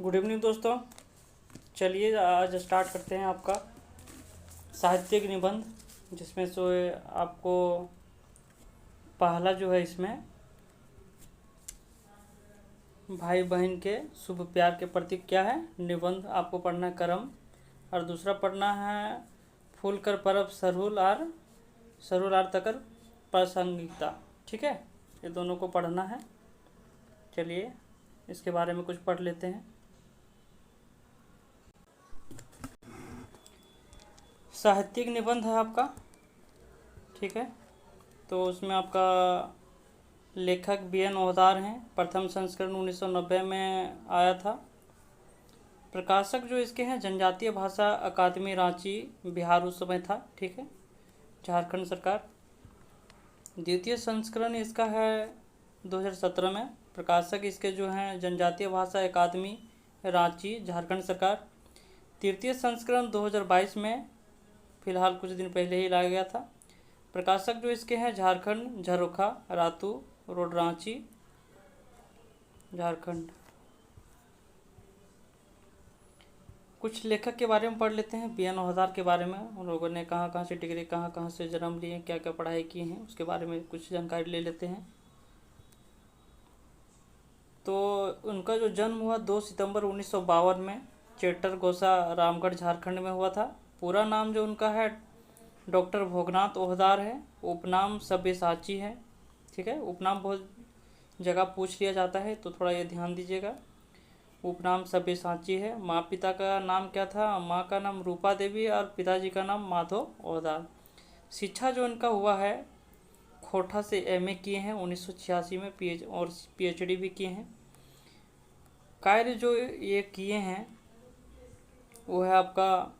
Good evening दोस्तों। चलिए आज स्टार्ट करते हैं आपका साहित्यिक निबंध, जिसमें से आपको पहला जो है इसमें भाई बहन के शुभ प्यार के प्रतीक क्या है निबंध आपको पढ़ना है करम, और दूसरा पढ़ना है फूल कर परब सरुल आर तकर प्रासंगिकता। ठीक है, ये दोनों को पढ़ना है। चलिए इसके बारे में कुछ पढ़ लेते हैं। साहित्यिक निबंध है आपका, ठीक है। तो उसमें आपका लेखक बी.एन. ओहदार हैं। प्रथम संस्करण 1990 में आया था। प्रकाशक जो इसके हैं जनजातीय भाषा अकादमी रांची बिहार उस समय था, ठीक है, झारखंड सरकार। द्वितीय संस्करण इसका है 2017 में। प्रकाशक इसके जो हैं जनजातीय भाषा अकादमी रांची झारखंड सरकार। तृतीय संस्करण 2022 में फिलहाल कुछ दिन पहले ही लाया गया था। प्रकाशक जो इसके हैं झारखंड झरोखा रातू रोड रांची झारखंड। कुछ लेखक के बारे में पढ़ लेते हैं। बी.एन. ओहदार के बारे में, उन लोगों ने कहाँ कहाँ से डिग्री, कहाँ कहाँ से जन्म लिए, क्या क्या पढ़ाई की हैं, उसके बारे में कुछ जानकारी ले लेते हैं। तो उनका जो जन्म हुआ 2 सितंबर 1952 में चेटर गोसा रामगढ़ झारखंड में हुआ था। पूरा नाम जो उनका है डॉक्टर भोगनाथ ओहदार है। उपनाम सब्यसाची है, ठीक है। उपनाम बहुत जगह पूछ लिया जाता है, तो थोड़ा ये ध्यान दीजिएगा। उपनाम सब्यसाची है। माँ पिता का नाम क्या था? माँ का नाम रूपा देवी और पिताजी का नाम माधव ओहदार। शिक्षा जो इनका हुआ है खोटा से एमए किए हैं 1986 में, पीएचडी भी किए हैं। कार्य जो ये किए हैं वो है आपका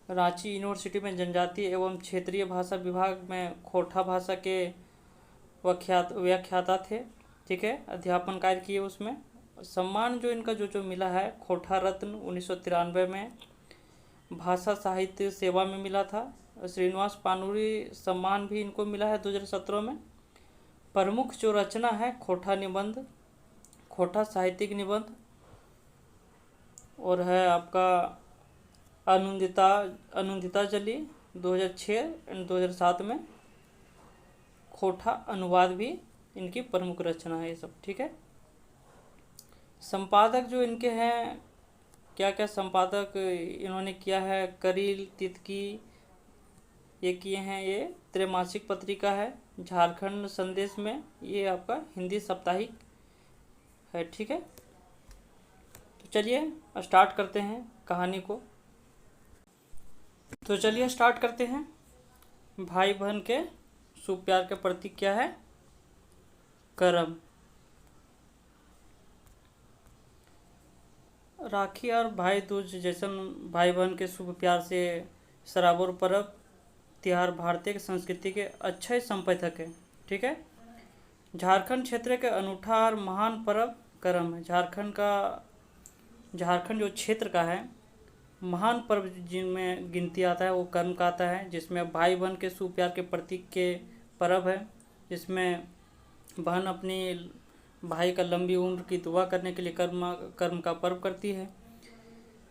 रांची यूनिवर्सिटी में जनजातीय एवं क्षेत्रीय भाषा विभाग में खोटा भाषा के व्याख्याता थे, ठीक है। अध्यापन कार्य किए उसमें। सम्मान जो इनका जो मिला है खोटा रत्न 1993 में भाषा साहित्य सेवा में मिला था। श्रीनिवास पानुरी सम्मान भी इनको मिला है 2017 में। प्रमुख जो रचना है खोटा निबंध, खोटा साहित्यिक निबंध, और है आपका अनुदिता जली 2006 एंड 2007 में। खोटा अनुवाद भी इनकी प्रमुख रचना है ये सब, ठीक है। संपादक जो इनके हैं, क्या क्या संपादक इन्होंने किया है? करील तितकी ये किए हैं, ये त्रैमासिक पत्रिका है। झारखंड संदेश में ये आपका हिंदी साप्ताहिक है, ठीक है। तो चलिए स्टार्ट करते हैं कहानी को। तो चलिए स्टार्ट करते हैं। भाई बहन के शुभ प्यार के प्रतीक क्या है? करम। राखी और भाई दूज जैसन भाई बहन के शुभ प्यार से सराबोर पर्व त्यौहार भारतीय संस्कृति के अच्छे संपथक है, ठीक है। झारखंड क्षेत्र के अनूठा और महान पर्व करम है। झारखंड जो क्षेत्र का है महान पर्व जिनमें गिनती आता है वो कर्म का आता है, जिसमें भाई बहन के शुभ प्यार के प्रतीक के पर्व है, जिसमें बहन अपनी भाई का लंबी उम्र की दुआ करने के लिए कर्म का पर्व करती है।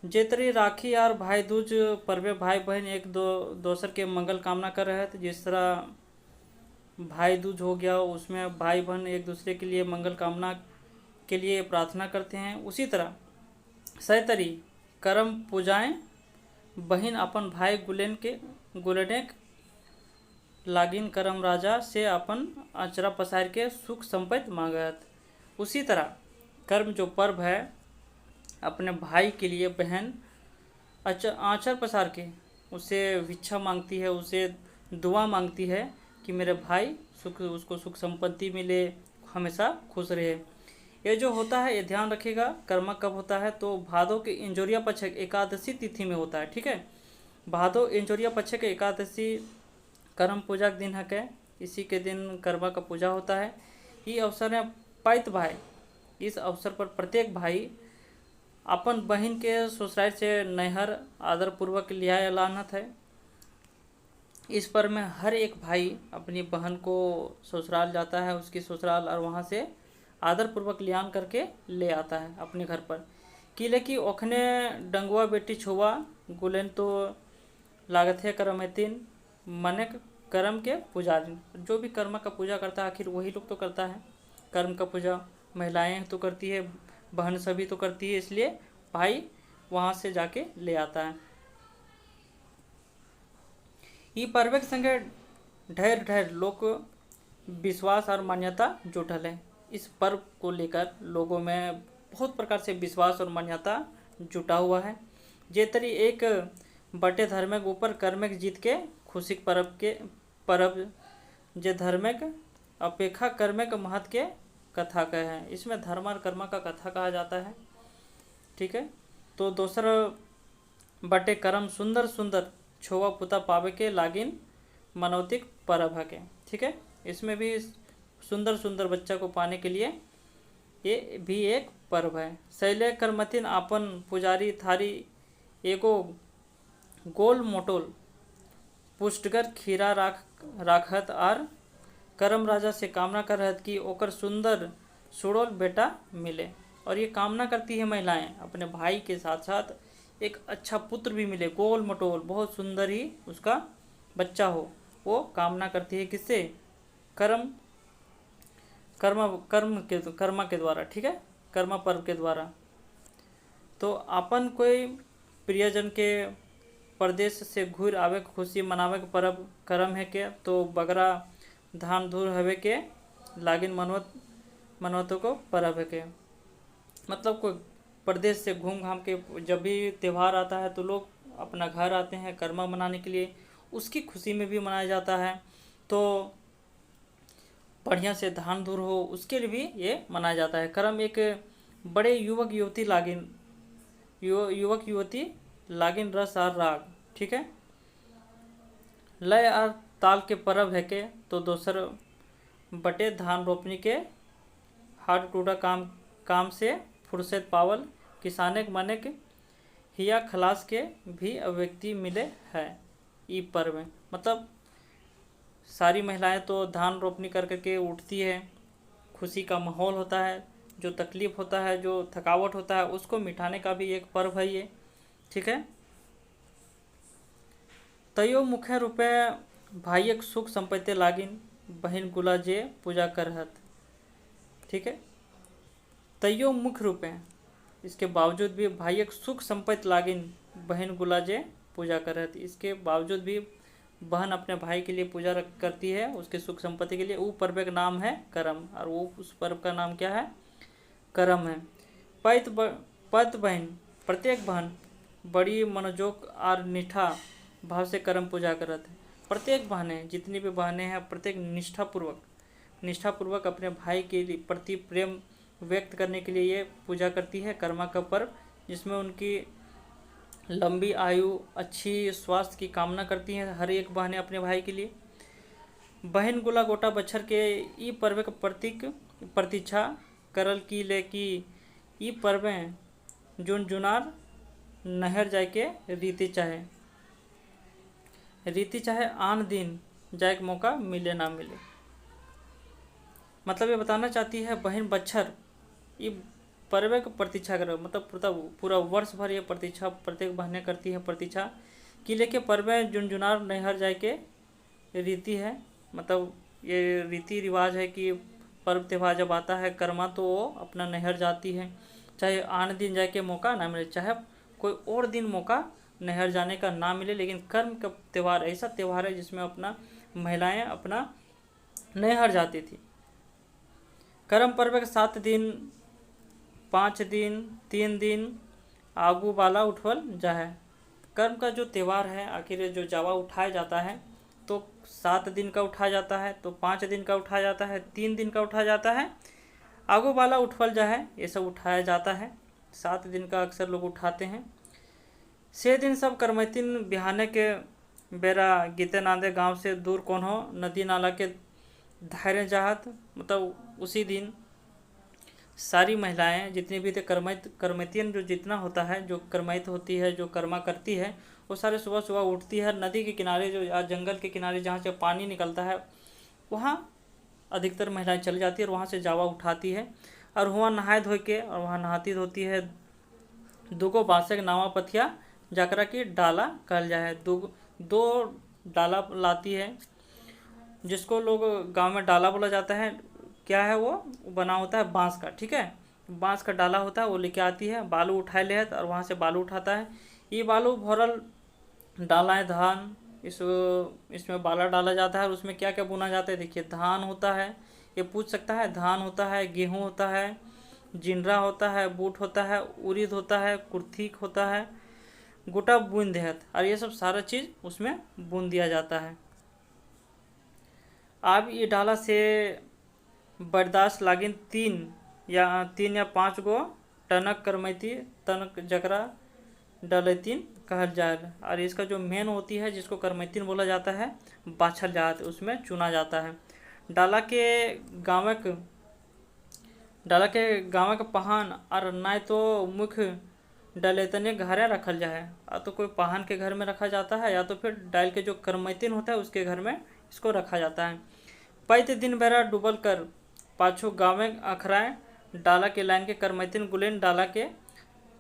जेतरी राखी और भाई दूज पर्व भाई बहन एक दूसर के मंगल कामना कर रहे थे। जिस तरह भाई दूज हो गया उसमें भाई बहन एक दूसरे के लिए मंगल कामना के लिए प्रार्थना करते हैं, उसी तरह सैतरी करम पूजाएं बहिन अपन भाई गुलेनेक लागिन करम राजा से अपन आचरा पसार के सुख संपत्ति मांगत। उसी तरह कर्म जो पर्व है अपने भाई के लिए बहन आचर पसार के उसे भिक्षा मांगती है, उसे दुआ मांगती है कि मेरे भाई उसको सुख संपत्ति मिले, हमेशा खुश रहे। ये जो होता है ये ध्यान रखिएगा। कर्म कब होता है? तो भादो के इंजोरिया पक्ष एकादशी तिथि में होता है, ठीक है। भादो इंजोरिया पक्ष के एकादशी कर्म पूजा के दिन है क्या, इसी के दिन कर्मा का पूजा होता है। ये अवसर है पैत भाई। इस अवसर पर प्रत्येक भाई अपन बहन के ससुराल से नैहर आदर पूर्वक लिया लानत है। इस पर में हर एक भाई अपनी बहन को ससुराल जाता है, उसकी ससुराल, और वहाँ से आदर पूर्वक लियान करके ले आता है अपने घर पर। किले की ओखने डंगुआ बेटी छुआ गुलेन तो लागत है कर्म है तीन मने कर्म के पुजारी। जो भी कर्म का पूजा करता है आखिर वही लोग तो करता है कर्म का पूजा। महिलाएं तो करती है, बहन सभी तो करती है, इसलिए भाई वहाँ से जाके ले आता है। ई पर्व के संगे ढेर ढेर लोक विश्वास और मान्यता जुटल है। इस पर्व को लेकर लोगों में बहुत प्रकार से विश्वास और मान्यता जुटा हुआ है। जे तरी एक बटे धर्म के ऊपर कर्म के जीत के खुशी के पर्व जे धर्म के अपेक्षा कर्म के महत्व के कथा कहे हैं। इसमें धर्म और कर्म का कथा कहा जाता है। ठीक है, तो दोसर बटे कर्म सुंदर सुंदर छोवा पुता पावे के लागिन मनौतिक पर्व है के। ठीक है, इसमें भी सुंदर सुंदर बच्चा को पाने के लिए ये भी एक पर्व है। शैले कर्मतिन आपन पुजारी थारी एगो गोल मोटोल पुष्टकर खीरा राखत आर करम राजा से कामना कर रहत कि ओकर सुंदर सुड़ोल बेटा मिले। और ये कामना करती है महिलाएं अपने भाई के साथ साथ एक अच्छा पुत्र भी मिले, गोल मटोल बहुत सुंदर ही उसका बच्चा हो, वो कामना करती है किससे? कर्म के द्वारा। ठीक है, कर्म पर्व के द्वारा। तो अपन कोई प्रियजन के प्रदेश से घूर आवे के खुशी मनावे के पर्व कर्म है के। तो बगरा धान धूर हवे के लागिन मनवतों को पर्व है के। मतलब कोई प्रदेश से घूम घाम के जब भी त्यौहार आता है तो लोग अपना घर आते हैं कर्म मनाने के लिए, उसकी खुशी में भी मनाया जाता है। तो बढ़िया से धान धूर हो उसके लिए भी ये मनाया जाता है। कर्म एक बड़े युवक युवती लागिन रस और राग। ठीक है, लय और ताल के पर्व है के। तो दोसर बटे धान रोपनी के हाथ टूटा काम से फुर्सत पावल किसाने के मने के हिया खलास के भी अभिव्यक्ति मिले है ई पर्व में। मतलब सारी महिलाएं तो धान रोपनी कर करके उठती है, खुशी का माहौल होता है, जो तकलीफ होता है, जो थकावट होता है उसको मिटाने का भी एक पर्व है ये। ठीक है, तयो मुख्य रूपे भाइयक सुख संपत्ति लागिन बहन गुला जे पूजा करहत। ठीक है, तयो मुख्य रूपे इसके बावजूद भी भाइयक सुख संपत्ति लागिन बहन गुला जे पूजा करहत। इसके बावजूद भी बहन अपने भाई के लिए पूजा करती है उसके सुख संपत्ति के लिए। वो पर्व का नाम है करम, और वो उस पर्व का नाम क्या है? करम है। पत बहन प्रत्येक बहन बड़ी मनोजोग और निष्ठा भाव से करम पूजा करत है। प्रत्येक बहनें जितनी भी बहनें हैं प्रत्येक निष्ठापूर्वक अपने भाई के प्रति प्रेम व्यक्त करने के लिए ये पूजा करती है कर्मा का पर्व, जिसमें उनकी लंबी आयु अच्छी स्वास्थ्य की कामना करती हैं हर एक बहनें अपने भाई के लिए। बहन गुला गोटा बच्छर के ई पर्व का प्रतीक्षा करल की ले कि ई पर्व जुन जुनार नहर जाए के रीति चाहे आन दिन जाए के मौका मिले ना मिले। मतलब ये बताना चाहती है बहन बच्छर ये पर्व का प्रतीक्षा कर, मतलब पूरा वर्ष भर ये प्रतीक्षा प्रत्येक बहनें करती है प्रतीक्षा किले के पर्व जुनजुनार नहर जाए के रीति है। मतलब ये रीति रिवाज है कि पर्व त्यौहार जब आता है कर्मा तो वो अपना नहर जाती है, चाहे आन दिन जाए के मौका ना मिले, चाहे कोई और दिन मौका नहर जाने का ना मिले, लेकिन कर्म का त्यौहार ऐसा त्यौहार है जिसमें अपना महिलाएं अपना नहर जाती थी। कर्म पर्व के 7 दिन 5 दिन 3 दिन आगू वाला उठवल जाए। कर्म का जो त्यौहार है आखिर जो जावा उठाया जाता है तो 7 दिन का उठाया जाता है, तो 5 दिन का उठाया जाता है, 3 दिन का उठाया जाता है, आगू वाला उठवल जाए ये सब उठाया जाता है। 7 दिन का अक्सर लोग उठाते हैं। 6 दिन सब कर्मतिन बिहाने के बेरा गीते नांदे गांव से दूर कौन हो नदी नाला के धारे जाहत। मतलब उसी दिन सारी महिलाएं जितनी भी थे कर्मतियन जो जितना होता है जो कर्मैत होती है जो कर्मा करती है वो सारे सुबह सुबह उठती है नदी के किनारे जो जंगल के किनारे जहाँ से पानी निकलता है वहाँ अधिकतर महिलाएं चली जाती है और वहाँ से जावा उठाती है और वहाँ नहाए धोए के और वहाँ नहाती धोती है दुगो बांसक नावा पथिया जकरा की डाला कहल जाए है। दो डाला लाती है, जिसको लोग गांव में डाला बोला जाता है। क्या है वो बना होता है बांस का, ठीक है, बांस का डाला होता है, वो लेके आती है, बालू उठाए ले और वहाँ से बालू उठाता है। ये बालू भरल डाला है धान, इसमें बाला डाला जाता है और उसमें क्या क्या बुना जाता है। देखिए धान होता है, ये पूछ सकता है, धान होता है, गेहूँ होता है, जिनरा होता है, बूट होता है, उड़ीद होता है, कुर्थी होता है, गोटा बुन देहत, और ये सब सारा चीज़ उसमें बुन दिया जाता है। अब ये डाला से बर्दाश्त लागिन तीन या 5 गो टनक करमैती तनक जकरा डलैतीन कहल जाए। और इसका जो मेन होती है जिसको करमैतीन बोला जाता है, बाछल जात उसमें चुना जाता है। डाला के गाँव के पहान और ना तो मुख्य डलेतने घरे रखल जाए, या तो कोई पहान के घर में रखा जाता है या तो फिर डाल के जो करमैतीन होता है उसके घर में इसको रखा जाता है। पैते दिन बेरा डूबल कर पाछू गाँव में अखराए डाला के लाइन के करमैतीन गुलेन डाला के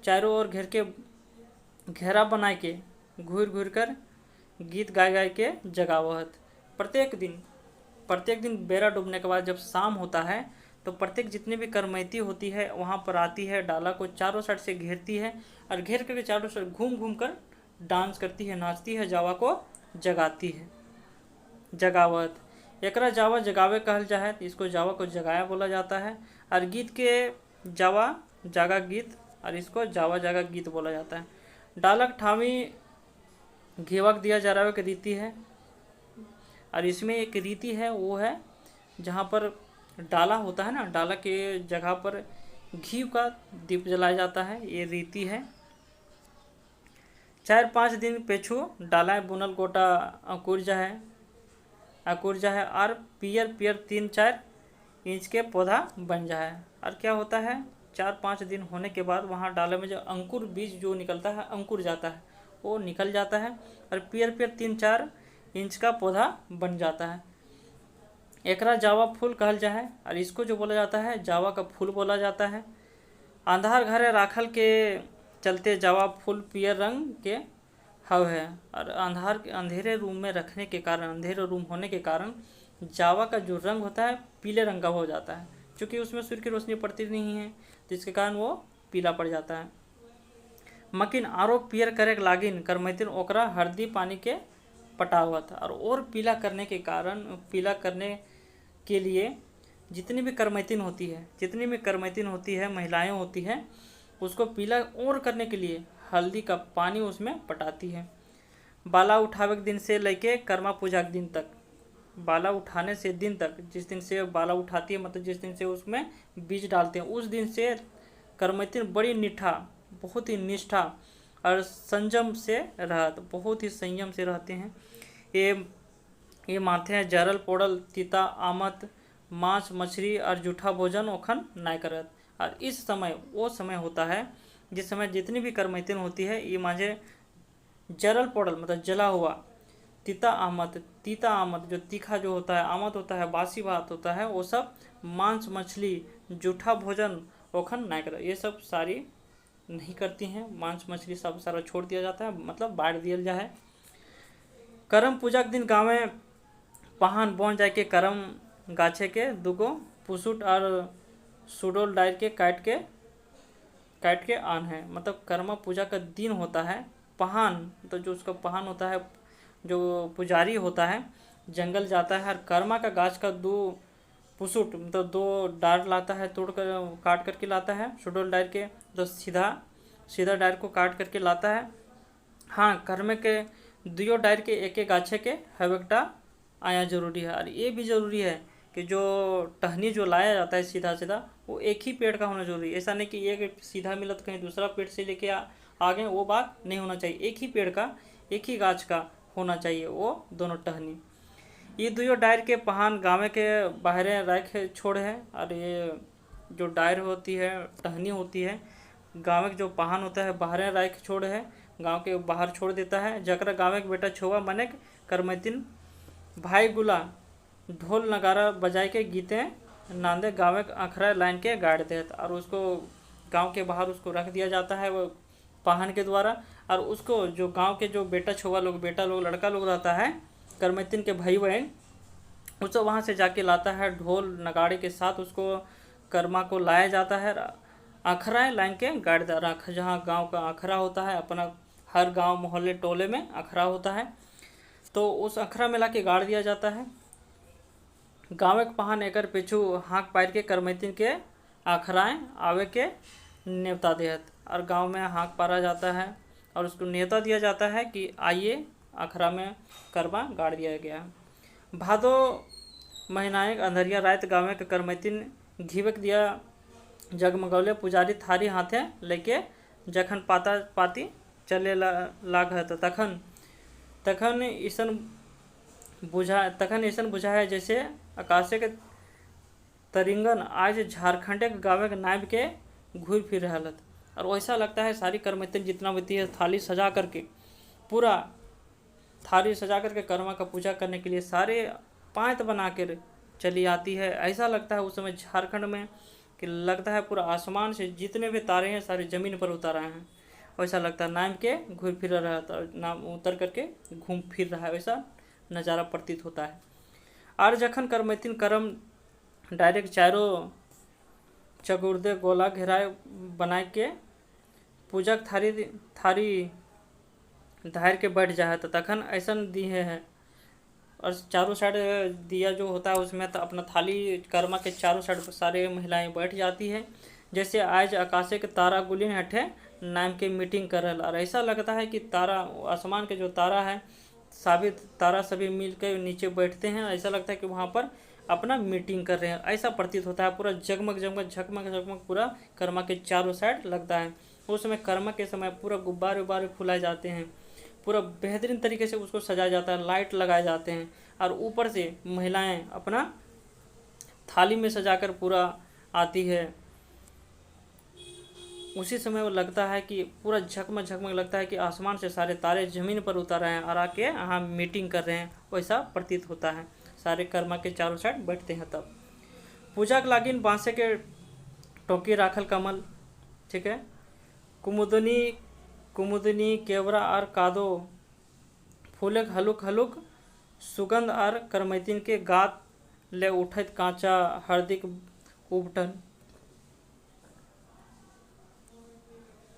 चारों ओर घेरा बनाए के घूर घूर कर गीत गाय के जगावत। प्रत्येक दिन बेरा डूबने के बाद जब शाम होता है तो प्रत्येक जितनी भी करमैती होती है वहाँ पर आती है, डाला को चारों साइड से घेरती है और घेर करके चारों साइड घूम घूम कर डांस करती है, नाचती है, जावा को जगाती है। जगावत एकरा जावा जगावे कहल जाए, इसको जावा को जगाया बोला जाता है। और गीत के जावा जागा गीत और इसको जावा जागा गीत बोला जाता है। डालक ठामी घेवक दिया जा रहा है रीति है, और इसमें एक रीति है वो है जहाँ पर डाला होता है ना, डाला के जगह पर घी का दीप जलाया जाता है, ये रीति है। 4-5 दिन पेछू डाला बुनल गोटा अंकुर जा है और पियर 3-4 इंच के पौधा बन जाए। और क्या होता है 4-5 दिन होने के बाद वहाँ डाले में जो अंकुर बीज जो निकलता है, अंकुर जाता है, वो निकल जाता है और पियर 3-4 इंच का पौधा बन जाता है। एकरा जावा फूल कहल जाए और इसको जो बोला जाता है जावा का फूल बोला जाता है। अंधार घरे राखल के चलते जावा फूल पियर रंग के हव है, और अंधेरे रूम में रखने के कारण, अंधेरे रूम होने के कारण जावा का जो रंग होता है पीले रंग का हो जाता है, क्योंकि उसमें सूर्य की रोशनी पड़ती नहीं है जिसके कारण वो पीला पड़ जाता है। मकिन आरो पियर करे लागिन करमैतीन ओकरा हल्दी पानी के पटावत, और पीला करने के लिए जितनी भी करमैतीन होती है महिलाएं होती हैं, उसको पीला और करने के लिए हल्दी का पानी उसमें पटाती है। बाला उठावे के दिन से लेके कर्मा पूजा के दिन तक, बाला उठाने से दिन तक, जिस दिन से बाला उठाती है मतलब जिस दिन से उसमें बीज डालते हैं, उस दिन से करमैतीन बड़ी निष्ठा, बहुत ही निष्ठा और संयम से बहुत ही संयम से रहते हैं। ये मानते हैं जरल पोड़ल तीता आमत मांस मछली और जूठा भोजन ओखन नहीं करत। और इस समय वो समय होता है जिस समय जितनी भी करमैतीन होती है ये मांझे जरल पोड़ल मतलब जला हुआ, तीता आमत जो तीखा जो होता है, आमद होता है, बासी भात होता है, वो सब मांस मछली जूठा भोजन ओखन नहीं करत, ये सब सारी नहीं करती हैं। मांस मछली सब सारा छोड़ दिया जाता है, मतलब बांट दिया जाए। करम पूजा के दिन गाँव में पहान बन जाए के करम गाछे के दुगो पुसुट और सुडोल डायर के काट के आन है, मतलब कर्मा पूजा का दिन होता है। पहान तो जो उसका पहान होता है, जो पुजारी होता है, जंगल जाता है और कर्मा का गाछ का 2 पुसुट मतलब 2 डार लाता है, तोड़ कर काट करके लाता है। सुडोल डायर के तो सीधा डायर को काट करके लाता है। हाँ, कर्मे के 2 डायर के एक गाछे के हवेकटा आया जरूरी है। और ये भी ज़रूरी है कि जो टहनी जो लाया जाता है सीधा वो एक ही पेड़ का होना जरूरी है। ऐसा नहीं कि एक सीधा मिला तो कहीं दूसरा पेड़ से लेके आ गए, वो बात नहीं होना चाहिए। एक ही पेड़ का, एक ही गाछ का होना चाहिए वो दोनों टहनी। ये 2 डायर के पहान गाँव के बाहर रख छोड़ है, और ये जो डायर होती है, टहनी होती है, गाँव के जो पहान होता है बाहर रख छोड़ है, गाँव के बाहर छोड़ देता है। जकरा गाँव के बेटा छुआ बने करमैतीन भाई गुला ढोल नगारा बजाए के गीते गाँव के अखरा लाइन के गाड़ देते, और उसको गांव के बाहर उसको रख दिया जाता है। वो पाहन के द्वारा। और उसको जो गांव के जो बेटा लोग लड़का लोग रहता है, करमैतिन के भाई बहन, उसको वहाँ से जाके लाता है ढोल नगाड़े के साथ, उसको कर्मा को लाया जाता है। अखरा लाइन के गाड़ जहाँ गांव का अखरा होता है, अपना हर गांव मोहल्ले टोले में अखरा होता है, तो उस अखरा में ला के गाड़ दिया जाता है। गाँव के पहान एकर पिछू हाँक पार के करमैतिन के अखराएँ आवे के न्योता देहत, और गांव में हाँक पारा जाता है और उसको न्योता दिया जाता है कि आइए अखरा में कर्मा गाड़ दिया गया। भादो महीनाएँ अंधरिया रात गाँव के करमैतिन घीवक दिया जगमगौले पुजारी थारी हाथे लेके जखन पाती चले लागत, तखन ऐसन बुझाए जैसे आकाशे के तरिंगन आज झारखंडे के गाँव के नायब के घूर फिर रहलत। और वैसा लगता है सारी करमैतिन जितना होती है थाली सजा करके कर्मा का पूजा करने के लिए सारे पाँत बना कर चली आती है। ऐसा लगता है उस समय झारखंड में कि लगता है पूरा आसमान से जितने भी तारे हैं सारे ज़मीन पर उतर आए हैं। वैसा लगता है नाम के घूर फिर रहा है, नाम उतर करके घूम फिर रहा है, वैसा नज़ारा प्रतीत होता है। और जखन करमैतिन करम डायरेक्ट चारों चगुर्दे गोला घेराए बनाए के पूजक थारी धार के बैठ जाए, तो तखन ऐसन दिए है और चारों साइड दिया जो होता है उसमें तो अपना थाली कर्मा के चारों साइड सारे महिलाएं बैठ जाती है, जैसे आज आकाशे के तारा गुलिन हटे नाम के मीटिंग कर रहा। और ऐसा लगता है कि तारा आसमान के जो तारा है तारा सभी मिल कर नीचे बैठते हैं, ऐसा लगता है कि वहाँ पर अपना मीटिंग कर रहे हैं, ऐसा प्रतीत होता है। पूरा जगमग झकमक पूरा कर्मा के चारों साइड लगता है। उस समय कर्मा के समय पूरा गुब्बारे फुलाए जाते हैं, पूरा बेहतरीन तरीके से उसको सजाया जाता है, लाइट लगाए जाते हैं, और ऊपर से महिलाएं अपना थाली में सजाकर पूरा आती है। उसी समय वो लगता है कि पूरा झकमक लगता है कि आसमान से सारे तारे ज़मीन पर उतर रहे हैं और आके यहाँ मीटिंग कर रहे हैं, वैसा प्रतीत होता है। सारे कर्मा के चारों साइड बैठते हैं। तब पूजा के लागिन बांसे के टोकी राखल कमल, ठीक है, कुमुदनी केवरा और कादो फूले हलुक सुगंध और करमैतिन के गात ले उठत कांचा हरदिक उपटन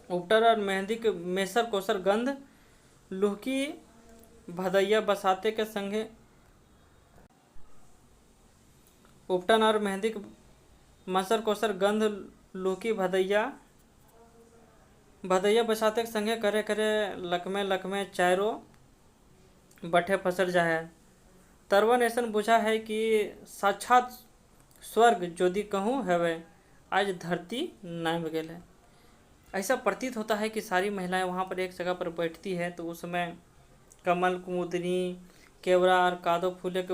और मेहंदी के मेसर कोसर गंध लुहकी भदैया बसाते के संगे उपटन और मेहंदी के मसर कोसर गंध लुहकी भदैया बसाते के संगे करे लकमे चारों बठे फसर जाए। तरवन ऐसन बुझा है कि साक्षात स्वर्ग जोदी कहूँ हवे आज धरती नाम गेल है। ऐसा प्रतीत होता है कि सारी महिलाएं वहाँ पर एक जगह पर बैठती है, तो उस समय कमल कुमुदनी केवड़ा और कादो फूले के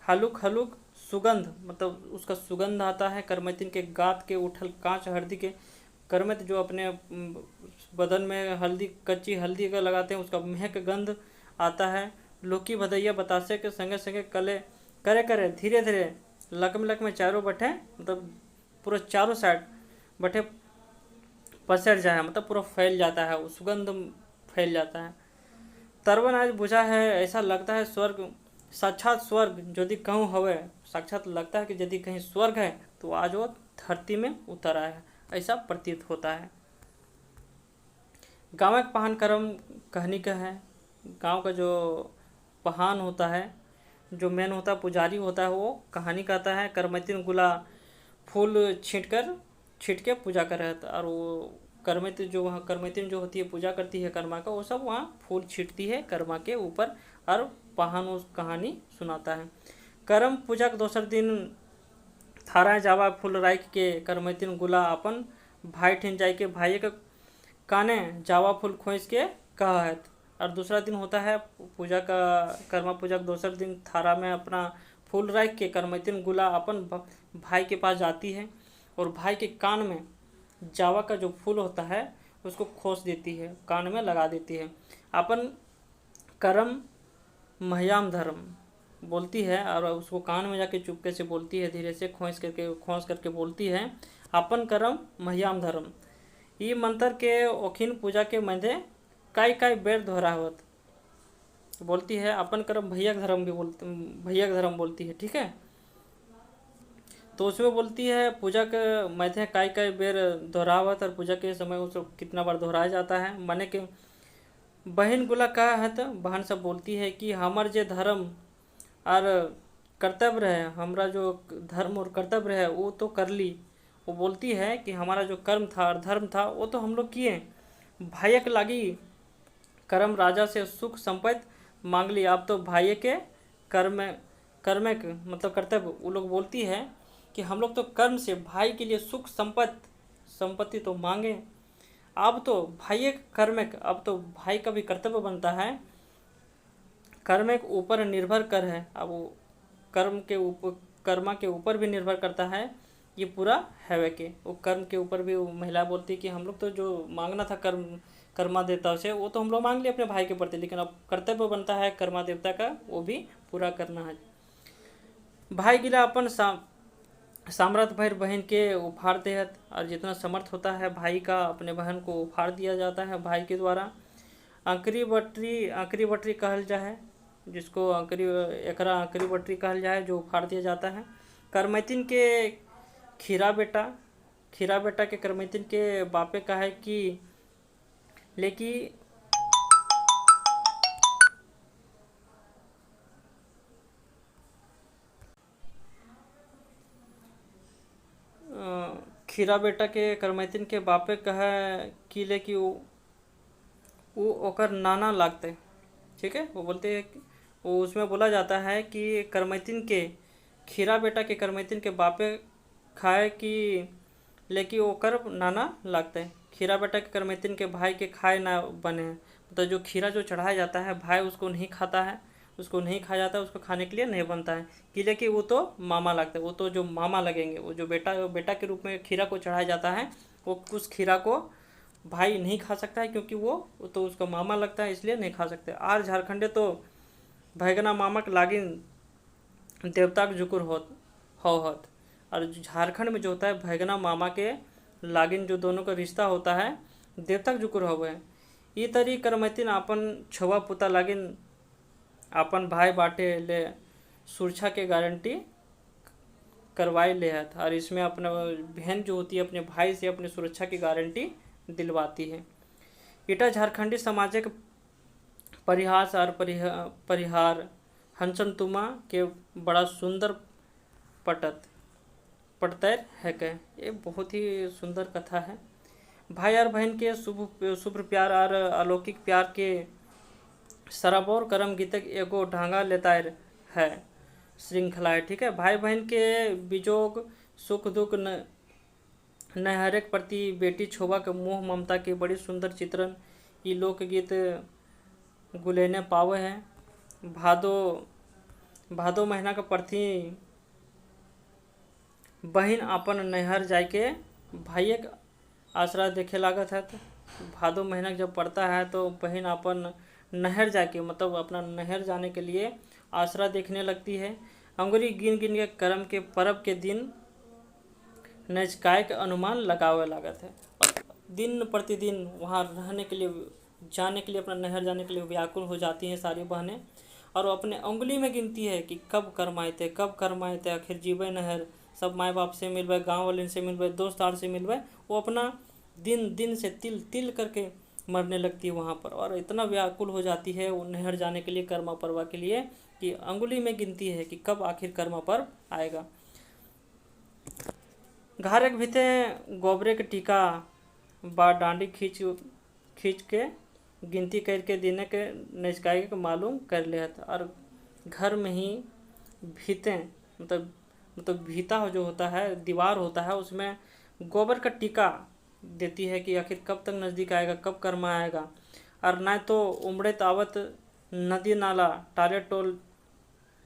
हलुक सुगंध, मतलब उसका सुगंध आता है। करमैतिन के गात के उठल कांच हल्दी के करमैत जो अपने बदन में कच्ची हल्दी का लगाते हैं, उसका महक गंध आता है। लोकी भदैया बतासे के संगे करे धीरे धीरे लकमे चारों बटे, मतलब पूरा चारों साइड बटे पसर जाए, मतलब पूरा फैल जाता है, सुगंध फैल जाता है। तरवन आज बुझा है, ऐसा लगता है स्वर्ग साक्षात स्वर्ग यदि कहूँ हवे, साक्षात लगता है कि यदि कहीं स्वर्ग है तो आज वो धरती में उतर आया है, ऐसा प्रतीत होता है। गाँव का पहान कर्म कहनी का है। गांव का जो पहान होता है, जो मेन होता है, पुजारी होता है, वो कहानी कहता है। करमैतिन गुला फूल छीट के पूजा कर रहा था, और वो करमैतिन जो होती है पूजा करती है कर्मा का, वो सब वहाँ फूल छीटती है कर्मा के ऊपर, और पहान उस कहानी सुनाता है। करम पूजा के दोसर दिन थारा जावा फूल राख के करमैतिन गुला अपन भाई ठिन जाए के भाई के काने जावा फूल खोस के कहा है। और दूसरा दिन होता है पूजा का, कर्मा पूजा के दोसर दिन थारा में अपना फूल रख के करमैतिन गुला अपन भाई के पास जाती है, और भाई के कान में जावा का जो फूल होता है उसको खोस देती है, कान में लगा देती है। अपन करम महियाम धर्म बोलती है, और उसको कान में जाके चुपके से बोलती है, धीरे से खोस करके बोलती है, अपन करम महियाम धर्म। ई मंत्र के ओखिन पूजा के मध्य काई काई बेर दोहरावत बोलती है। अपन कर्म भैया धर्म भी बोलते, भैया धर्म बोलती है, ठीक है। तो उसमें बोलती है पूजा के मध्य काई काई बेर दोहरावत, और पूजा के समय उसको कितना बार दोहराया जाता है। माने कि बहन गुला का है, तो बहन सब बोलती है कि हमार जे धर्म और कर्तव्य रहे, हमारा जो धर्म और कर्तव्य है वो तो कर ली। वो बोलती है कि हमारा जो कर्म था और धर्म था वो तो हम लोग किए, भाइयक लागी कर्म राजा से सुख संपत्ति मांग ली। आप तो भाई के कर्म के मतलब कर्तव्य, वो लोग बोलती है कि हम लोग तो कर्म से भाई के लिए सुख संपत्ति तो मांगे, अब तो भाई कर्म, अब तो भाई का भी कर्तव्य बनता है कर्म के ऊपर निर्भर कर है। अब वो कर्म के ऊपर, कर्मा के ऊपर भी निर्भर करता है ये पूरा है के, वो कर्म के ऊपर भी वो महिला बोलती है कि हम लोग तो जो मांगना था कर्मा देवता से वो तो हम लोग मांग लिए अपने भाई के प्रति, लेकिन अब कर्तव्य बनता है कर्मा देवता का वो भी पूरा करना है। भाई गिला अपन सामर्थ भर बहन के उपहार देहत, और जितना समर्थ होता है भाई का अपने बहन को उपहार दिया जाता है भाई के द्वारा। अंकरी बटरी कहल जाए, जिसको एकरा अंकरी बटरी कहल जाए, जो उपहार दिया जाता है। करमैतिन के खीरा बेटा के करमैतिन के बापे का है कि लेकि खीरा बेटा के करमैतिन के बापे कहे कि लेकि वो ओकर नाना लागते, ठीक है। वो बोलते हैं कि वो उसमें बोला जाता है कि करमैतिन के खीरा बेटा के करमैतिन के बापे खाए कि लेकि ओकर नाना लागते। खीरा बेटा के करमैतिन के भाई के खाए ना बने हैं, मतलब जो खीरा जो चढ़ाया जाता है भाई उसको नहीं खाता है, उसको नहीं खाया जाता है, उसको खाने के लिए नहीं बनता है कि लेकि वो तो मामा लगता है, वो तो जो मामा लगेंगे, वो जो बेटा के रूप में खीरा को चढ़ाया जाता है वो उस खीरा को भाई नहीं खा सकता है, क्योंकि वो तो उसका मामा लगता है इसलिए नहीं खा सकते। आर झारखंडे तो भैगना मामक लागिन देवताक जुकुर होत। और झारखंड में जो होता है भैगना मामा के लागिन जो दोनों का रिश्ता होता है देवताक जुकुर होवे। ये तरी करमैतिन अपन छुआ पुता लागिन अपन भाई बाटे ले सुरक्षा के गारंटी करवाई ले है, और इसमें अपना बहन जो होती है अपने भाई से अपने सुरक्षा की गारंटी दिलवाती है। इटा झारखंडी समाजिक परिहास और परिहार हंसन तुमा के बड़ा सुंदर पटतर है के, ये बहुत ही सुंदर कथा है। भाई और बहन के शुभ प्यार और अलौकिक प्यार के सराबोर करम गीतक एगो ढांगा लेता है श्रृंखला है, ठीक है। भाई बहन के विजोग सुख दुख न हरेक प्रति बेटी छोबा के मोह ममता के बड़ी सुंदर चित्रण ये लोकगीत गुलेने पावे हैं। भादो महीना के प्रति बहन अपन नहर जाके भाई के आसरा देखे लागत है। तो भादो महीना जब पड़ता है तो बहन अपन नहर जाके मतलब अपना नहर जाने के लिए आसरा देखने लगती है। अंगुरी गिन गिन के कर्म के पर्व के दिन नजकाय के अनुमान लगावे लागत है। दिन प्रतिदिन वहाँ रहने के लिए जाने के लिए अपना नहर जाने के लिए व्याकुल हो जाती हैं सारी बहनें, और वो अपने उंगली में गिनती है कि कब कर्म आए थे आखिर जीवे नहर, सब माँ बाप से मिलवे, गाँव वाले से मिलवे, दोस्त यार से मिलवे। वो अपना दिन से तिल करके मरने लगती है वहाँ पर, और इतना व्याकुल हो जाती है वो नहर जाने के लिए कर्मा पर्वा के लिए कि अंगुली में गिनती है कि कब आखिर कर्मा पर्व आएगा। घारक भीते गोबरे के टीका बा डांडी खींच के गिनती करके दिन के नजकाई के मालूम कर ले, और घर में ही भीते मतलब भीता जो होता है दीवार होता है उसमें गोबर का टीका देती है कि आखिर कब तक नज़दीक आएगा, कब कर्मा आएगा। और ना तो उमड़े तावत नदी नाला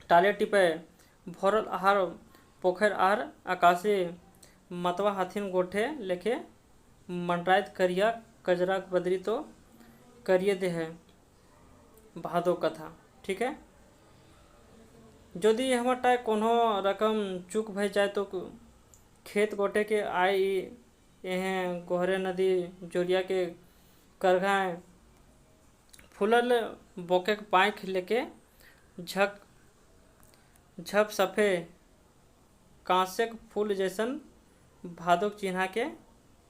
टाले टिपे भरल आहार पोखर आर आकाशे मतवा हाथिन गोठे लेखे मंडरायत करिया कजरा बदरी तो करिए दे है भादो कथा, ठीक है। यदि हमारा कोनो रकम चूक भय जाए तो खेत गोटे के यह गोहरे नदी जोरिया के करघाएँ फूलल बोके के पाँख लेके झक झप सफे कांसे के फूल जैसन भादोक चिन्हा के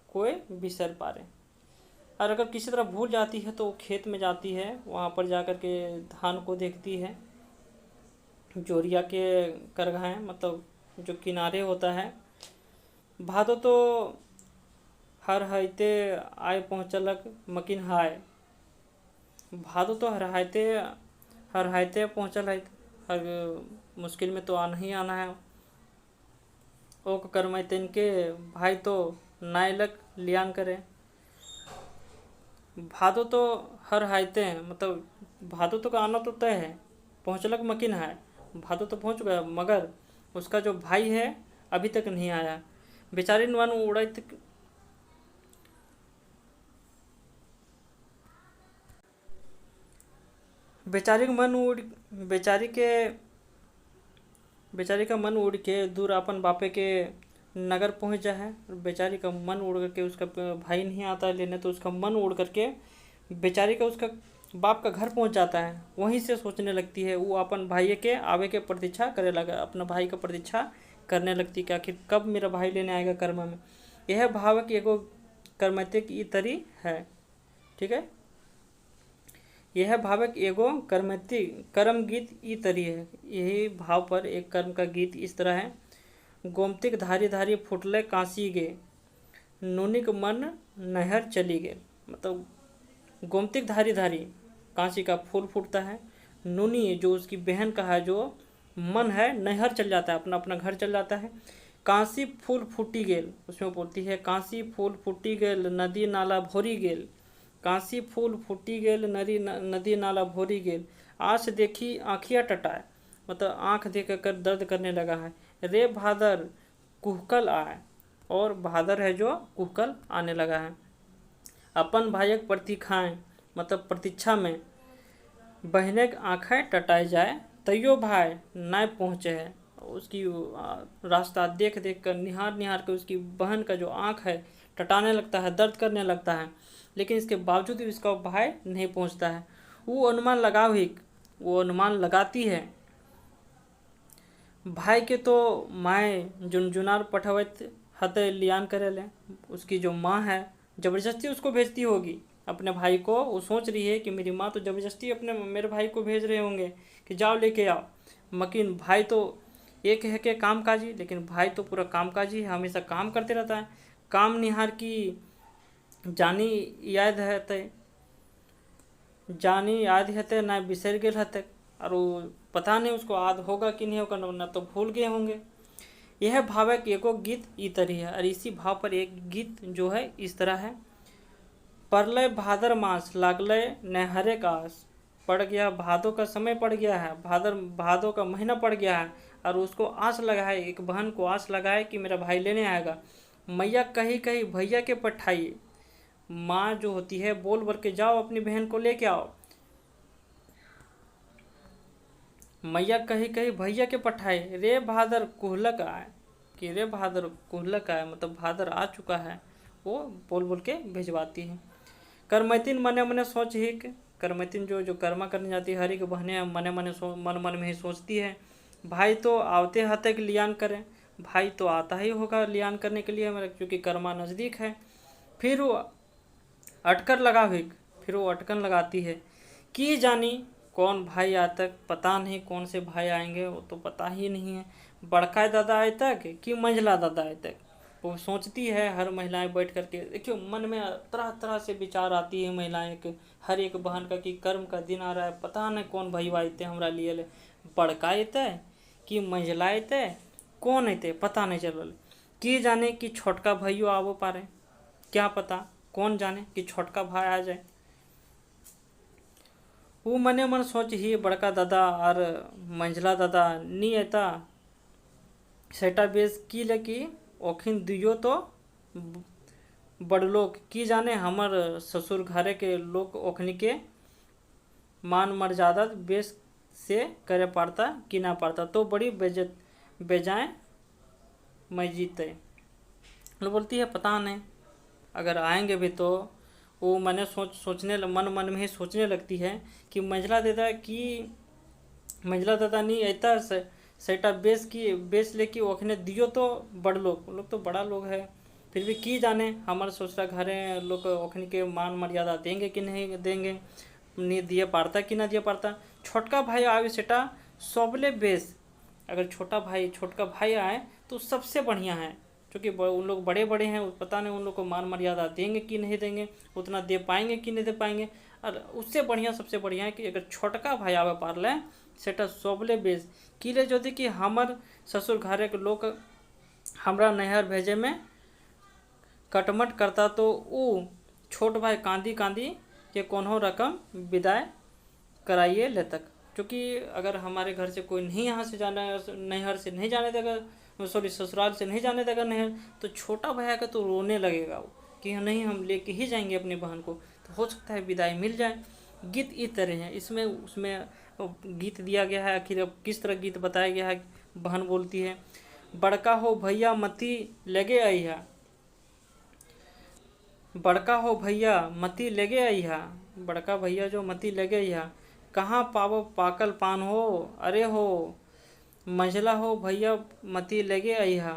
कोई बिसर पारे। और अगर किसी तरह भूल जाती है तो वो खेत में जाती है, वहाँ पर जाकर के धान को देखती है। जोरिया के करघाएँ मतलब जो किनारे होता है। भादो तो हर हईते आय पहुँचलक मकिन हाय। भादो तो हर हायते पहुँचल है, हर मुश्किल में तो आना ही आना है। ओक करमैतन के भाई तो नायलक लियान करे। भादो तो हर हायते हैं मतलब भादो तो का आना तो तय है, पहुँचलक मकिन है। भादो तो पहुँच गया मगर उसका जो भाई है अभी तक नहीं आया। बेचारी वन उड़त बेचारी का मन उड़ के दूर अपन बापे के नगर पहुंच जा है। बेचारी का मन उड़ करके उसका भाई नहीं आता है लेने, तो उसका मन उड़ करके बेचारी का उसका बाप का घर पहुंच जाता है। वहीं से सोचने लगती है, वो अपन भाई के आवे के प्रतीक्षा करे लगा, अपना भाई का प्रतीक्षा करने लगती कि आखिर कब मेरा भाई लेने आएगा कर्म में। यह भावक एगो कर्मते की तरी है। ठीक है, यह भावक एगो कर्मति कर्म गीत ई तरी है। यही भाव पर एक कर्म का गीत इस तरह है। गोमतिक धारी धारी फुटले कांसी गे, नूनिक मन नहर चली गे। मतलब गोमतिक धारी धारी कांसी का फूल फूटता है, नूनी जो उसकी बहन का है जो मन है नहर चल जाता है, अपना अपना घर चल जाता है। कांसी फूल फूटी गेल, उसमें बोलती है कांसी फूल फूटी गेल नदी नाला भोरी गेल। कांसी फूल फूटी गेल नदी नाला भोरी गेल। आँख देखी आँखिया टटाए, मतलब आँख देख कर दर्द करने लगा है। रे भादर कुहकल आए, और भादर है जो कुहकल आने लगा है। अपन भाइयक प्रतीक्षाएँ मतलब प्रतीक्षा में बहने की आँखें टटाई जाए, तैयो भाई नहीं पहुँचे है। उसकी रास्ता देख देख कर निहार निहार कर उसकी बहन का जो आँख है टटाने लगता है, दर्द करने लगता है, लेकिन इसके बावजूद भी उसका भाई नहीं पहुँचता है। वो अनुमान लगाती है। भाई के तो माए जुनजुनार पठवत हते लियान करे ले। उसकी जो माँ है ज़बरदस्ती उसको भेजती होगी अपने भाई को। वो सोच रही है कि मेरी माँ तो ज़बरदस्ती मेरे भाई को भेज रहे होंगे कि जाओ लेके आओ। मकिन भाई तो एक है के कामकाजी, लेकिन भाई तो पूरा कामकाजी है, हमेशा काम करते रहता है। काम निहार की जानी याद हते ना बिसर गेल हते, और वो पता नहीं उसको याद होगा कि नहीं होगा, ना तो भूल गए होंगे। यह भावक एगो गीत ई तरी है। और इसी भाव पर एक गीत जो है इस तरह है। परलय भादर मास लागलय नहरे का आस। पड़ गया भादों का समय पड़ गया है, भादों का महीना पड़ गया है, और उसको आस लगा है, एक बहन को आस लगा है कि मेरा भाई लेने आएगा। मैया कही कही भैया के पठाइए। माँ जो होती है बोल भर के जाओ अपनी बहन को लेके आओ। मैया कही कही भैया के पठाए, रे भादर कुहलक आए, कि रे भादर कुहलक आए मतलब भादर आ चुका है, वो बोल बोल के भिजवाती है। करमैतिन मने मने सोच ही करमैतिन जो कर्मा करने जाती है, हर एक बहने मन मन में ही सोचती है भाई तो आवते हते कि लियान करें। भाई तो आता ही होगा लियान करने के लिए मेरा, क्योंकि कर्मा नज़दीक है। फिर वो अटकन लगाती है कि जानी कौन भाई आज तक, पता नहीं कौन से भाई आएंगे, वो तो पता ही नहीं है। बड़का दादा आए तक कि मंझला दादा आए तक, वो सोचती है। हर महिलाएं बैठ करके देखियो मन में तरह तरह से विचार आती है महिलाएं के, हर एक बहन का कि कर्म का दिन आ रहा है, पता नहीं कौन भैया अते हमरा लिए ले, बड़का अते कि मंझला अते, कौन अते पता नहीं चलल। कि जाने कि छोटका भाइयों आवो पारे, क्या पता कौन जाने कि छोटका भाई आ जाए। वो मने मन सोच ही बड़का दादा और मंझला दादा नी अता सेटा बेस की लकी ओखिन दुयो तो बड़ लोग, की जाने हमर ससुर घरे के लोग ओखनी के मान मर्यादा बेस से करे पड़ता कि ना पड़ता, तो बड़ी बेजाए मैं जीते। बोलती है पता नहीं अगर आएंगे भी तो वो मन मन में ही सोचने लगती है कि मंझला दादा नहीं ऐता सेटा बेच ले कि ओखने दियो तो बड़ लोग तो बड़ा लोग है, फिर भी की जाने हमारे ससुरा घरे लोग ओखनी के मान मर्यादा देंगे कि नहीं देंगे, नहीं दिए पारता कि ना दिए पारता। छोटका भाई आवे सेटा सबले बेस, अगर छोटका भाई आए तो सबसे बढ़िया है, क्योंकि उन लोग बड़े बड़े हैं, पता नहीं उन लोग को मान मर्यादा देंगे कि नहीं देंगे, उतना दे पाएंगे कि नहीं दे पाएंगे। और उससे बढ़िया सबसे बढ़िया है कि अगर छोटका भाई आवे पारले सेटा सबले बेस किले जो कि हमर ससुर घरे के लोग हमरा नैहर भेजे में कटमट करता तो वो छोट भाई कांदी कांदी के कोनो रकम विदाई कराइए ले तक, क्योंकि अगर हमारे घर से कोई नहीं यहाँ से जाना नैहर से नहीं जाने देगा, सॉरी ससुराल से नहीं जाने देगा नैहर, तो छोटा भैया का तो रोने लगेगा वो कि नहीं हम लेके ही जाएंगे अपनी बहन को, तो हो सकता है विदाई मिल जाए। गीत इस तरह है, इसमें उसमें गीत दिया गया है। आखिर अब किस तरह गीत बताया गया है, बहन बोलती है बड़का हो भैया मती लगे अइहा, बड़का हो भैया मती लगे अइहा, बड़का भैया जो मती लगे अइहा, कहाँ पावो पाकल पान हो, अरे हो मंझला हो भैया मती लगे अइहा,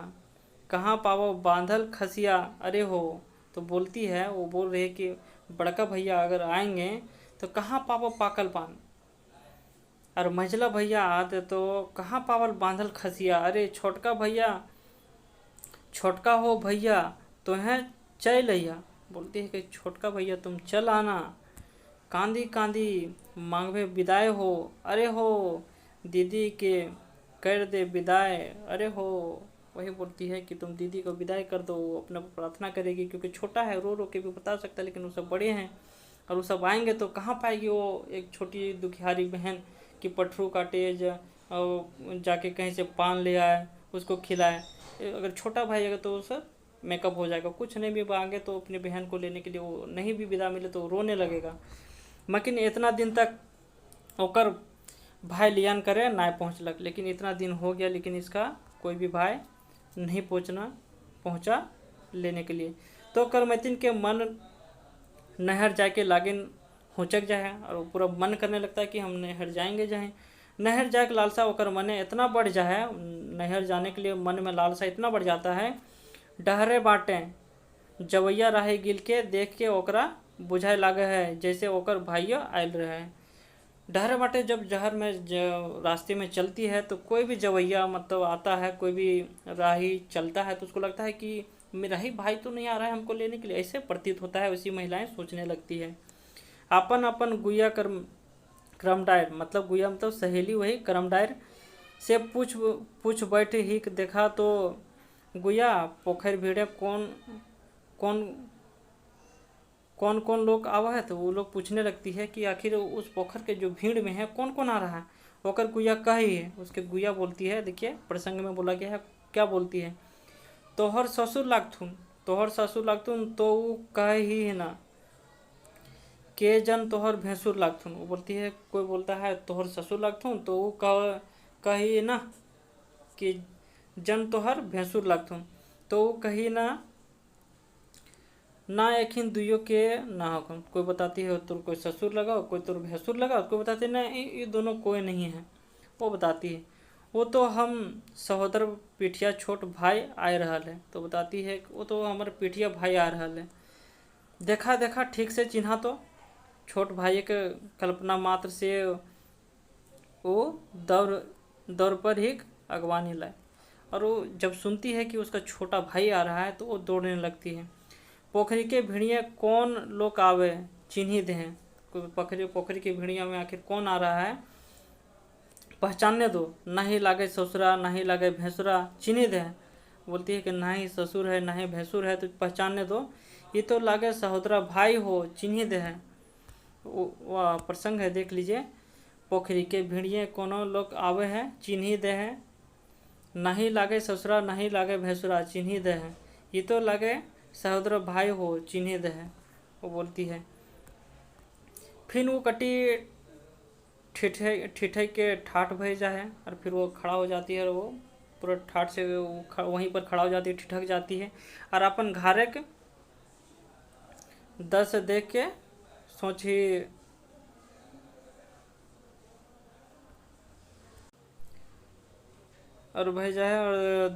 कहाँ पावो बांधल खसिया, अरे हो। तो बोलती है, वो बोल रही है कि बड़का भैया अगर आएंगे तो कहाँ पावो पाकल पान, और मंझला भैया आते तो कहाँ पावल बांधल खसिया, अरे छोटका हो भैया तो है चल अइहा। बोलती है कि छोटका भैया तुम चल आना, कांदी कांदी मांगवे विदाई हो, अरे हो दीदी के कर दे विदाई, अरे हो। वही बोलती है कि तुम दीदी को विदाई कर दो, वो अपने प्रार्थना करेगी, क्योंकि छोटा है रो रो के भी बता सकता है, लेकिन वो सब बड़े हैं और वो सब आएंगे तो कहाँ पाएगी वो एक छोटी दुखियारी बहन कि पटरू काटे जाके कहीं से पान ले आए उसको खिलाए। अगर छोटा भाई अगर तो सब मेकअप हो जाएगा, कुछ नहीं भी मांगे तो अपनी बहन को लेने के लिए वो नहीं भी विदा मिले तो रोने लगेगा। मकिन इतना दिन तक ओकर भाई लियान करे ना पहुँचलक, लेकिन इतना दिन हो गया लेकिन इसका कोई भी भाई नहीं पहुँचा लेने के लिए। तो करमैतिन के मन नहर जाके लागिन हुचक जाए और पूरा मन करने लगता है कि हम नहर जाएं। नहर जाके लालसा ओकर मने इतना बढ़ जाए, नहर जाने के लिए मन में लालसा इतना बढ़ जाता है, डहरे बाटे जवैया राहे गिल के देख के ओकरा बुझाए लागे है जैसे ओकर भाइयों आयल रहे। डहरे बाटे जब जहर में रास्ते में चलती है तो कोई भी जवैया मतलब आता है, कोई भी राही चलता है तो उसको लगता है कि मेरा ही भाई तो नहीं आ रहा है हमको लेने के लिए, ऐसे प्रतीत होता है। उसी महिलाएं सोचने लगती है। अपन अपन गुया क्रम डायर, मतलब गुया मतलब सहेली, वही क्रम डायर से पूछ बैठ ही देखा तो गुया पोखर भीड़े कौन लोग आवा है, तो वो लोग पूछने लगती है कि आखिर उस पोखर के जो भीड़ में है कौन कौन आ रहा है। ओकर गुया कही है, उसके गुया बोलती है, देखिए प्रसंग में बोला गया है क्या बोलती है, तोहर ससुर लागथुन तो वो कहे ही है ना, के जन तोहर भैंसुर लागथुन। वो बोलती है, कोई बोलता है तोहर ससुर लागथुन तो वो कही ना कि जन तोहर भैंसुर लागथुन, तो वो कही ना एखिन दुइयों के ना हो। कोई बताती है तो कोई ससुर लगा, कोई तो भैंसुर लगा, कोई बताती है ना ये दोनों कोई नहीं है। वो बताती है वो तो हम सहोदर पिठिया छोट भाई आए रहा है, तो बताती है वो तो हमारे पिठिया भाई आ रहा है, देखा ठीक से चिन्हा तो। छोट भाई के कल्पना मात्र से वो दौड़ पर ही अगवानी लाए, और वो जब सुनती है कि उसका छोटा भाई आ रहा है तो वो दौड़ने लगती है। पोखरी के भिड़िया कौन लोग आवे चिन्ही दे, पोखरी की भिड़िया में आखिर कौन आ रहा है पहचानने दो, ना ही लागे ससुरा ना ही लागे भैंसुरा चिन्ही दे। बोलती है कि ना ही ससुर है ना ही भैंसुर है तो पहचानने दो, ये तो लागे सहोदरा भाई हो चिन्ही दे है। वह प्रसंग है, देख लीजिए। पोखरी के भिड़िए कोनो लोग आवे है चिन्ही दे है, ना ही लागे ससुरा ना ही लागे भैंसुरा चिन्ही दे है, ये तो लागे सहोदर भाई हो चिन्ही दे है। वो बोलती है, फिर वो कटी ठिठे के ठाठ भय जाए और फिर वो खड़ा हो जाती है, और वो पूरा ठाठ से वहीं पर खड़ा हो जाती है, ठिठक जाती है और अपन घारे के 10 देख के सोची। और भेजा है, और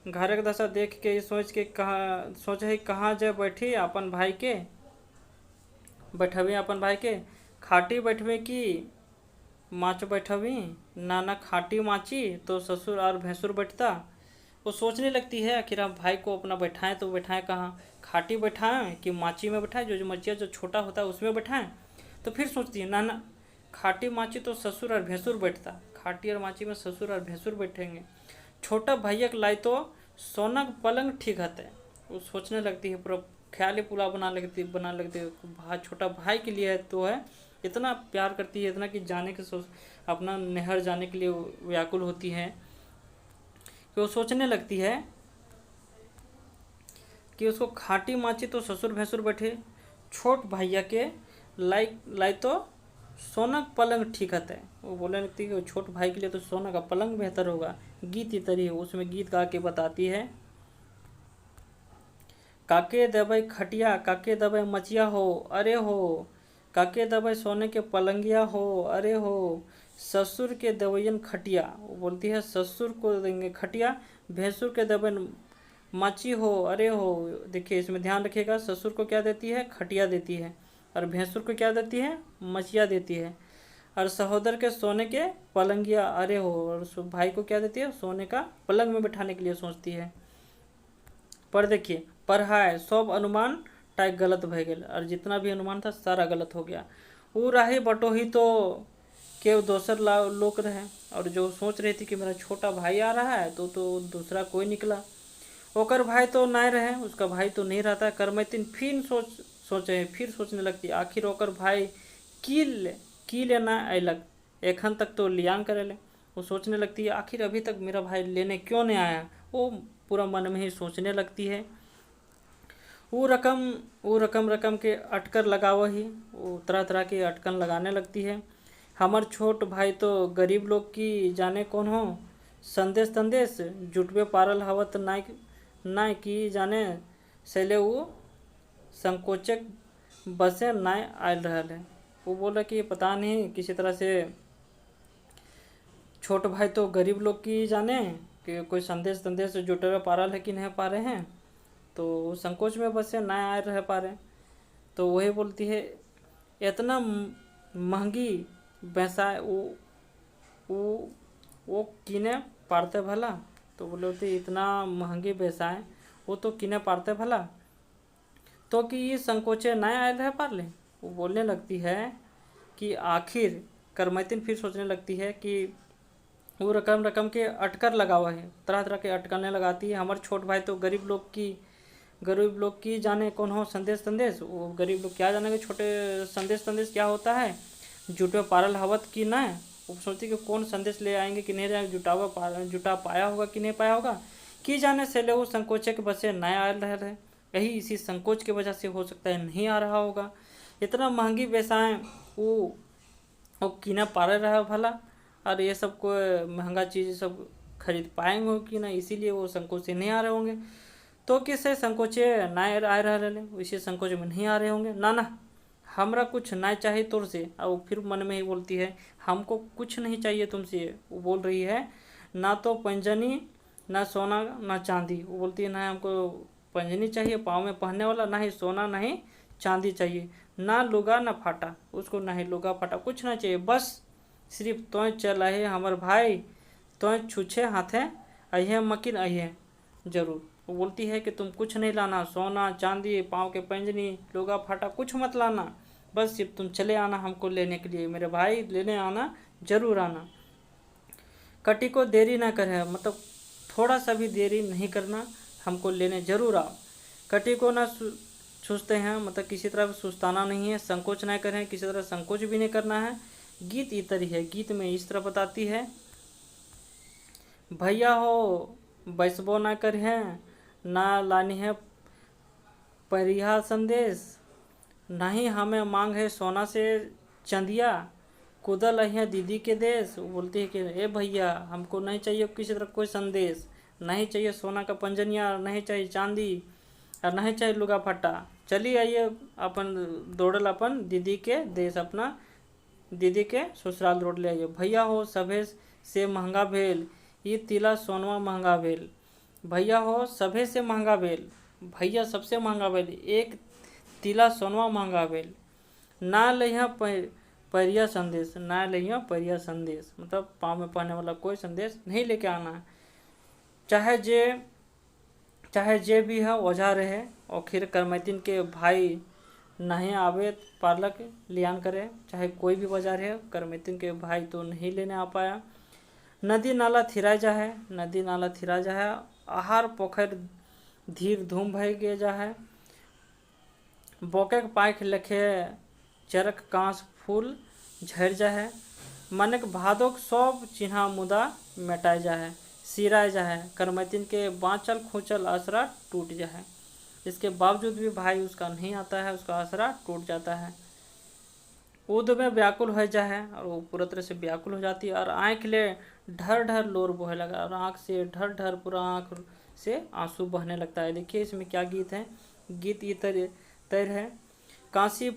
घर के दशा देख के सोच के कहा, सोचे कहाँ जाए बैठी अपन भाई के, बैठवी अपन भाई के, खाटी बैठवे की माच बैठवी, नाना खाटी माची तो ससुर और भैंसुर बैठता। वो सोचने लगती है आखिर हम भाई को अपना बैठाएं तो बैठाएं कहाँ, खाटी बैठाएं कि माची में बैठाएं, जो मचिया जो छोटा होता है उसमें बैठाएं। तो फिर सोचती है नाना खाटी माची तो ससुर और भैंसुर बैठता, खाटी और माची में ससुर और भैंसुर बैठेंगे, छोटा भैया लाई तो सोना का पलंग ठीक है। वो सोचने लगती है, पूरा ख्याल ही पुलाव बना लगती है। छोटा भाई के लिए तो है, इतना प्यार करती है, इतना कि जाने के सोच अपना नहर जाने के लिए व्याकुल होती है कि वो सोचने लगती है कि उसको खाटी माची तो ससुर भैंसुर बैठे, छोट भैया के लाई तो सोना का पलंग ठीक है। वो बोलने लगती है कि छोट भाई के लिए तो सोना का पलंग बेहतर होगा। गीत इतरी है, उसमें गीत गा के बताती है, काके दबई खटिया काके दबई मचिया हो अरे हो, काके दबई सोने के पलंगिया हो अरे हो, ससुर के दबैन खटिया। वो बोलती है ससुर को देंगे खटिया, भैंसुर के दबैन माची हो अरे हो। देखिए इसमें ध्यान रखिएगा, ससुर को क्या देती है, खटिया देती है, और भैंसुर को क्या देती है, मचिया देती है, और सहोदर के सोने के पलंगिया अरे हो, और भाई को क्या देती है, सोने का पलंग में बैठाने के लिए सोचती है। पर देखिए पर हाय सब अनुमान टाइप गलत भय गया, और जितना भी अनुमान था सारा गलत हो गया। वो राही बटोही तो के दोसर लोग रहे, और जो सोच रही थी कि मेरा छोटा भाई आ रहा है तो दूसरा कोई निकला। ओकर भाई तो नहीं रहे, उसका भाई तो नहीं रहता। करमैतिन फिर सोचे फिर सोचने लगती आखिर ओकर भाई की लेना अयलक, एखन तक तो लियांग करेले। वो सोचने लगती है आखिर अभी तक मेरा भाई लेने क्यों नहीं आया। वो पूरा मन में ही सोचने लगती है। वो रकम के अटकर लगाव ही, वो तरह तरह के अटकन लगाने लगती है। हमार छोट भाई तो गरीब लोग की जाने कौन हो, संदेश तंदेश जुटवे पारल हवत नाय की जाने सैले वो संकोचक बसे नाय आयल रहल है। वो बोला कि पता नहीं किसी तरह से छोट भाई तो गरीब लोग की जाने कि कोई संदेश तंदेश जुटवे पारल है कि नहीं पा रहे हैं, तो संकोच में बसे ना आ रह पा रहे। तो वही बोलती है इतना महंगी भैंसा वो किने पारते भला। तो बोलती इतना महंगी भैंसाएँ वो तो किने पारते भला, तो कि ये संकोचे ना आए रह पार ले। वो बोलने लगती है कि आखिर करमैतिन फिर सोचने लगती है कि वो रकम के अटकर लगा हुआ है, तरह तरह के अटकने लगाती है। हमारे छोट भाई तो गरीब लोग की जाने कौन हो संदेश तंदेश। वो गरीब लोग क्या जानेंगे छोटे संदेश तंदेश क्या होता है, जुटे पारल हवत की ना। वो सोचती कि कौन संदेश ले आएंगे कि नहीं जाएंगे, जुटा पाया होगा कि नहीं पाया होगा, कि जाने से ले वो संकोचे के बसे नया आ रहे। यही इसी संकोच की वजह से हो सकता है नहीं आ रहा होगा। इतना महंगी व्यवसाय वो किना पारे रहा भला, और ये सब को महंगा चीज़ सब खरीद पाएंगे कि ना, इसीलिए वो संकोच से नहीं आ रहे होंगे। तो किससे संकोचे ना आ रहे, इसी संकोच में नहीं आ रहे होंगे। ना हमरा कुछ ना चाहिए तोर से। और फिर मन में ही बोलती है हमको कुछ नहीं चाहिए तुमसे। वो बोल रही है ना तो पंजनी ना सोना ना चांदी। वो बोलती है ना हमको पंजनी चाहिए पाँव में पहनने वाला, ना ही सोना ना ही चांदी चाहिए, ना लुगा ना फाटा, उसको ना ही लुगा फाटा कुछ ना चाहिए, बस सिर्फ तो चल आए हमार भाई, तो छूछे हाथे अहे मकिन अहे जरूर। वो बोलती है कि तुम कुछ नहीं लाना, सोना चांदी पाँव के पंजनी लुगा फाटा कुछ मत लाना, बस सिर्फ तुम चले आना हमको लेने के लिए, मेरे भाई लेने आना जरूर आना। कटी को देरी ना करे, मतलब थोड़ा सा भी देरी नहीं करना, हमको लेने जरूर आओ। कटी को ना सोचते हैं, मतलब किसी तरह सुस्ताना नहीं है, संकोच ना करें, किसी तरह संकोच भी नहीं करना है। गीत इतरी है, गीत में इस तरह बताती है भैया हो बैसबो ना कर है, ना लानी है परिहा संदेश, नहीं हमें मांग है सोना से चंदिया, कुदल है दीदी के देश। वो बोलती है कि ए भैया हमको नहीं चाहिए किसी तरह कोई संदेश, नहीं चाहिए सोना का पंजनिया, नहीं चाहिए चांदी, और नहीं चाहिए लुगा फट्टा। चलिए आइए अपन दौड़ल अपन दीदी के देश, अपना दीदी के ससुराल रोड ले आइए। भैया हो सभे से महंगा भेल, ई तिला सोनवा महंगा भेल। भैया हो सभे से महंगा भेल, भैया सबसे महंगा भेल, एक तिला सोनवा महंगा भेल। ना लइहा परिया संदेश, ना लइहा परिया संदेश, मतलब पाँव में पहनने वाला कोई संदेश नहीं लेके आना है। चाहे जे भी है ओझा रहे, और फिर करमैतिन के भाई नहीं आवे पार्लक लियान करे, चाहे कोई भी वजह रहे, करमैतिन के भाई तो नहीं लेने आ पाया। नदी नाला थिरा जा है, नदी नाला थिरा जा है, आहार पोखर धीर धूम भय गे जा है। बोके पाख लखे चरक कांस फूल झड़ जा है। मनक भादोक सब चिन्हा मुदा मेटाए जा है, सिराए जा है। करमैतिन के बाँचल खूंचल आसरा टूट जा है। इसके बावजूद भी भाई उसका नहीं आता है, उसका आसरा टूट जाता है। उद में व्याकुल हो जा है, और वो पूरा तरह से व्याकुल हो जाती है, और आँख ले ढर ढर लोर बहे लगा, और आँख से ढर ढर पूरा आँख से आंसू बहने लगता है। देखिए इसमें क्या गीत है, गीत ये तर है। कांसी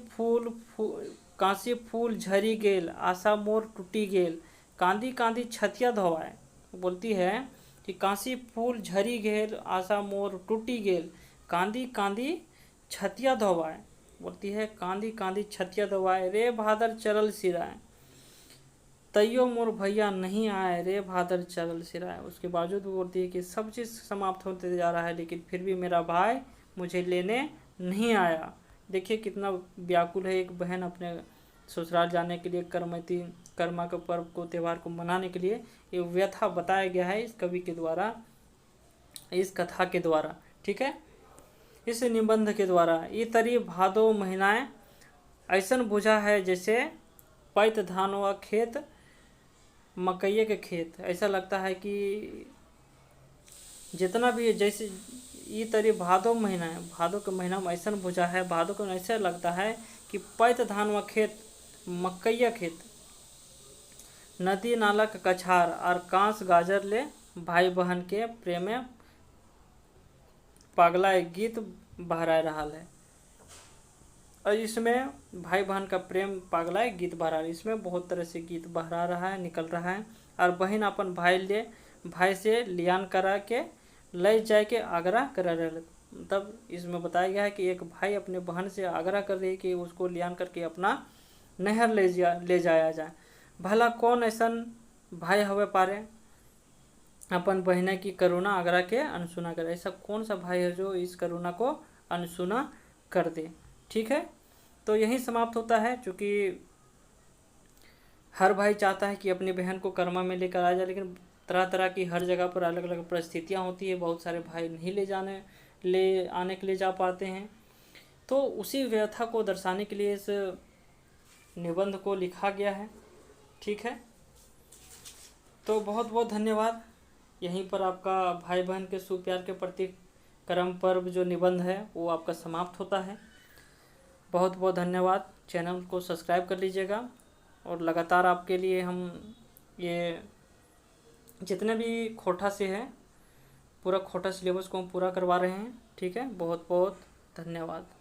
फूल झरी गेल, आशा मोर टूटी गेल, कांदी कांदी छतिया धोवाए। बोलती है कि कांसी फूल झरी गेल, आशा मोर टूटी गेल, कांदी कांदी छतिया धोवाए। बोलती है कांदी कांदी छतिया धोवाए, रे भादर चरल सिराए, तैयो मोर भैया नहीं आए, रे भादर चरल सिराए। उसके बावजूद भी बोलती है कि सब चीज़ समाप्त होते जा रहा है, लेकिन फिर भी मेरा भाई मुझे लेने नहीं आया। देखिए कितना व्याकुल है एक बहन अपने ससुराल जाने के लिए, करमैती कर्मा के पर्व को, त्यौहार को मनाने के लिए। ये व्यथा बताया गया है इस कवि के द्वारा, इस कथा के द्वारा, ठीक है, इस निबंध के द्वारा। ये तरी भादो महीनाएं ऐसन बुझा है जैसे पैत धान व खेत, मकई के खेत। ऐसा लगता है कि जितना भी, जैसे ये तरी भादो महीना है, भादो के महीना में ऐसा बुझा है, भादो को ऐसा लगता है कि पैत धान व खेत, मकई खेत, नदी नाला के कछार, और कांस गाजर ले भाई बहन के प्रेम में पागला एक गीत बहरा रहा है। और इसमें भाई बहन का प्रेम पागला एक गीत बहरा, इसमें बहुत तरह से गीत बहरा रहा है, निकल रहा है। और बहन अपन भाई से लियान करा के ले जाए के आग्रह कर रहे। तब इसमें बताया गया है कि एक भाई अपने बहन से आग्रह कर रही है कि उसको लियान करके अपना नहर ले जाया जाए। भला कौन ऐसा भाई हवे पारे अपन बहना की करुणा आग्रह के अनसुना करे। ऐसा कौन सा भाई है जो इस करुणा को अनसुना कर दे। ठीक है, तो यही समाप्त होता है। चूँकि हर भाई चाहता है कि अपनी बहन को कर्मा में लेकर आ जाए, लेकिन तरह तरह की हर जगह पर अलग अलग परिस्थितियाँ होती है। बहुत सारे भाई नहीं ले आने के लिए जा पाते हैं। तो उसी व्यथा को दर्शाने के लिए इस निबंध को लिखा गया है। ठीक है, तो बहुत बहुत धन्यवाद। यहीं पर आपका भाई बहन के सुप्यार के प्रति कर्म पर्व जो निबंध है वो आपका समाप्त होता है। बहुत बहुत धन्यवाद। चैनल को सब्सक्राइब कर लीजिएगा, और लगातार आपके लिए हम ये जितने भी खोटा से है, पूरा खोटा सिलेबस को हम पूरा करवा रहे हैं। ठीक है, बहुत बहुत धन्यवाद।